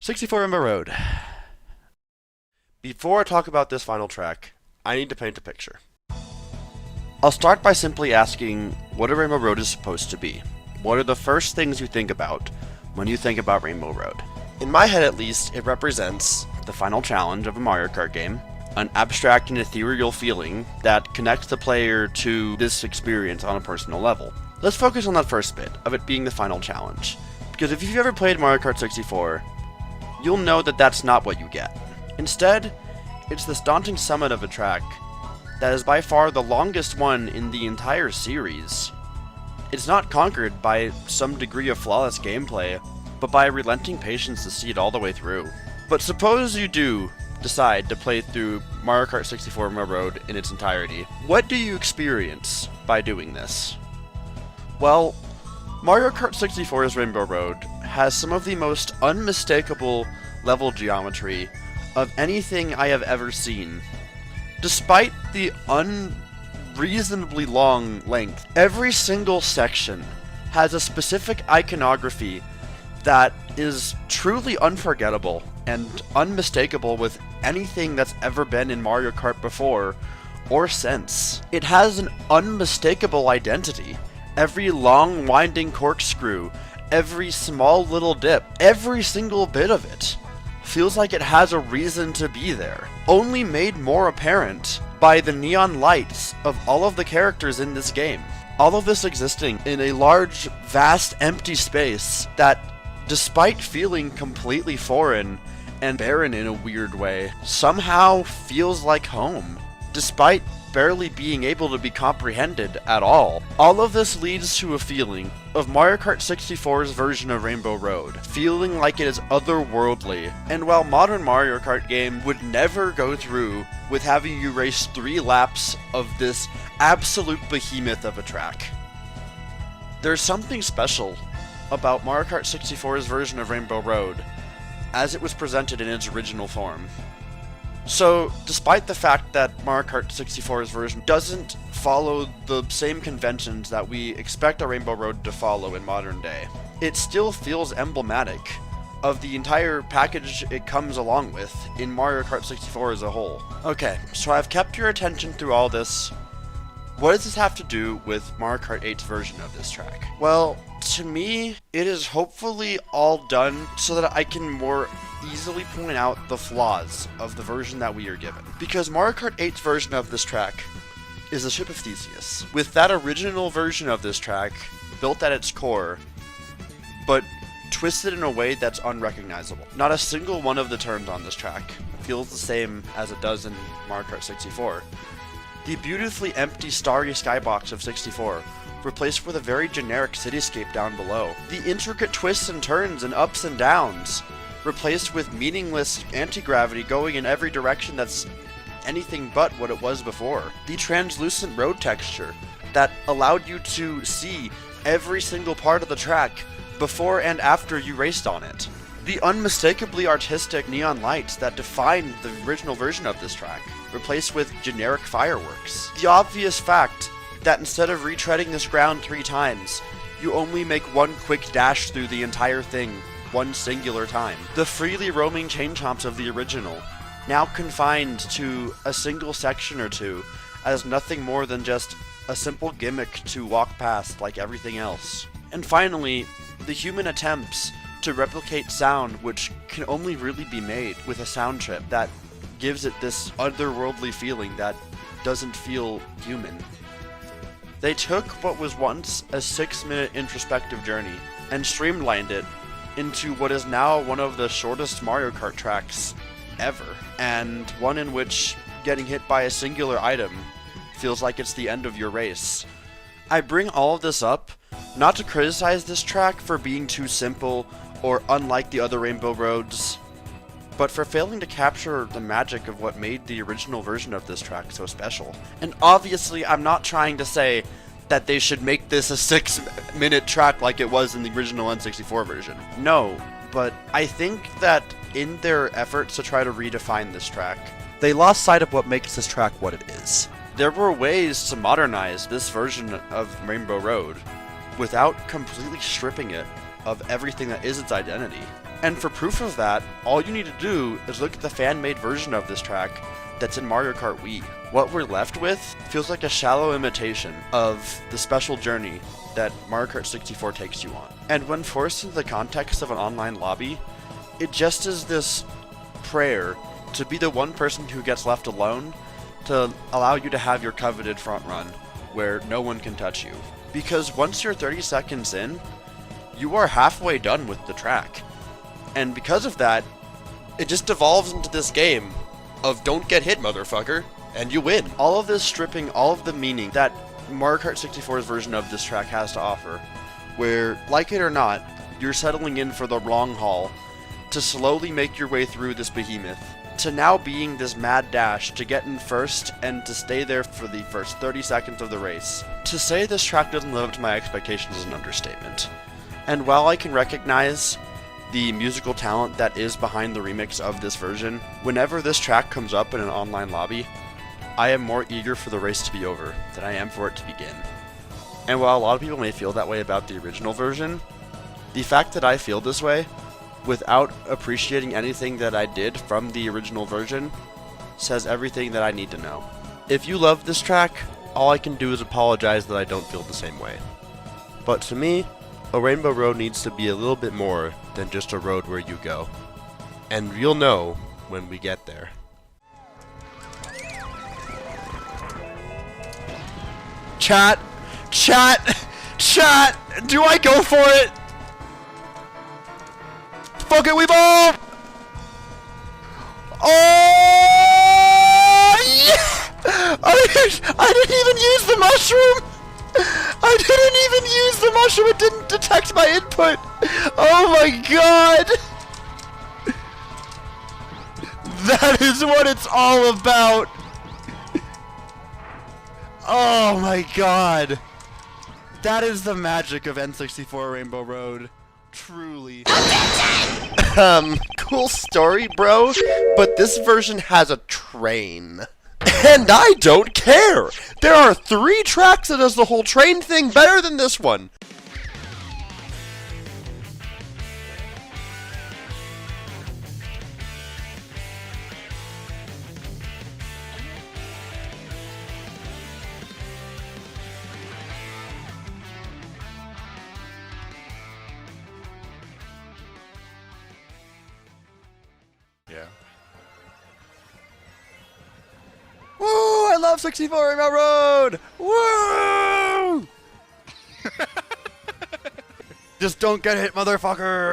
64 Rainbow Road. Before I talk about this final track, I need to paint a picture. I'll start by simply asking what a Rainbow Road is supposed to be. What are the first things you think about when you think about Rainbow Road? In my head at least, it represents the final challenge of a Mario Kart game, an abstract and ethereal feeling that connects the player to this experience on a personal level. Let's focus on that first bit, of it being the final challenge. Because if you've ever played Mario Kart 64, you'll know that that's not what you get. Instead, it's this daunting summit of a track that is by far the longest one in the entire series. It's not conquered by some degree of flawless gameplay, but by relenting patience to see it all the way through. But suppose you do decide to play through Mario Kart 64 Rainbow Road in its entirety. What do you experience by doing this? Well, Mario Kart 64's Rainbow Road has some of the most unmistakable level geometry of anything I have ever seen. Despite the unreasonably long length, every single section has a specific iconography that is truly unforgettable and unmistakable with anything that's ever been in Mario Kart before or since. It has an unmistakable identity. Every long winding corkscrew, every small little dip, every single bit of it feels like it has a reason to be there, only made more apparent by the neon lights of all of the characters in this game. All of this existing in a large, vast, empty space that, despite feeling completely foreign and barren in a weird way, somehow feels like home, despite barely being able to be comprehended at all. All of this leads to a feeling of Mario Kart 64's version of Rainbow Road, feeling like it is otherworldly. And while modern Mario Kart game would never go through with having you race 3 laps of this absolute behemoth of a track, there's something special about Mario Kart 64's version of Rainbow Road as it was presented in its original form. So, despite the fact that Mario Kart 64's version doesn't follow the same conventions that we expect a Rainbow Road to follow in modern day, it still feels emblematic of the entire package it comes along with in Mario Kart 64 as a whole. Okay, so I've kept your attention through all this. What does this have to do with Mario Kart 8's version of this track? Well, to me, it is hopefully all done so that I can more easily point out the flaws of the version that we are given. Because Mario Kart 8's version of this track is the Ship of Theseus, with that original version of this track built at its core, but twisted in a way that's unrecognizable. Not a single one of the turns on this track feels the same as it does in Mario Kart 64. The beautifully empty starry skybox of 64 replaced with a very generic cityscape down below. The intricate twists and turns and ups and downs replaced with meaningless anti-gravity going in every direction that's anything but what it was before. The translucent road texture that allowed you to see every single part of the track before and after you raced on it. The unmistakably artistic neon lights that defined the original version of this track, replaced with generic fireworks. The obvious fact that instead of retreading this ground 3 times, you only make one quick dash through the entire thing one singular time. The freely roaming chain chomps of the original, now confined to a single section or two, as nothing more than just a simple gimmick to walk past like everything else. And finally, the human attempts to replicate sound which can only really be made with a sound chip that gives it this otherworldly feeling that doesn't feel human. They took what was once a 6-minute introspective journey and streamlined it into what is now one of the shortest Mario Kart tracks ever, and one in which getting hit by a singular item feels like it's the end of your race. I bring all of this up not to criticize this track for being too simple or unlike the other Rainbow Roads, but for failing to capture the magic of what made the original version of this track so special. And obviously, I'm not trying to say that they should make this a 6-minute track like it was in the original N64 version. No, but I think that in their efforts to try to redefine this track, they lost sight of what makes this track what it is. There were ways to modernize this version of Rainbow Road without completely stripping it of everything that is its identity. And for proof of that, all you need to do is look at the fan-made version of this track that's in Mario Kart Wii. What we're left with feels like a shallow imitation of the special journey that Mario Kart 64 takes you on. And when forced into the context of an online lobby, it just is this prayer to be the one person who gets left alone to allow you to have your coveted front run where no one can touch you. Because once you're 30 seconds in, you are halfway done with the track. And because of that, it just devolves into this game of don't get hit, motherfucker, and you win. All of this stripping all of the meaning that Mario Kart 64's version of this track has to offer, where, like it or not, you're settling in for the long haul to slowly make your way through this behemoth, to now being this mad dash to get in first and to stay there for the first 30 seconds of the race. To say this track doesn't live up to my expectations is an understatement. And while I can recognize the musical talent that is behind the remix of this version, whenever this track comes up in an online lobby, I am more eager for the race to be over than I am for it to begin. And while a lot of people may feel that way about the original version, the fact that I feel this way without appreciating anything that I did from the original version says everything that I need to know. If you love this track, all I can do is apologize that I don't feel the same way. But to me, a Rainbow Road needs to be a little bit more than just a road where you go. And you'll know when we get there. Chat! Chat! Chat! Do I go for it? Fuck it, we ball! Oh! Yeah! I didn't even use the mushroom! I didn't even use the mushroom, it didn't detect my input! Oh my god! That is what it's all about! Oh my god! That is the magic of N64 Rainbow Road. Truly. Cool story, bro, but this version has a train. And I don't care! There are 3 tracks that does the whole train thing better than this one! Yeah. Woo! I love 64 Rainbow Road! Woo! Just don't get hit, motherfucker!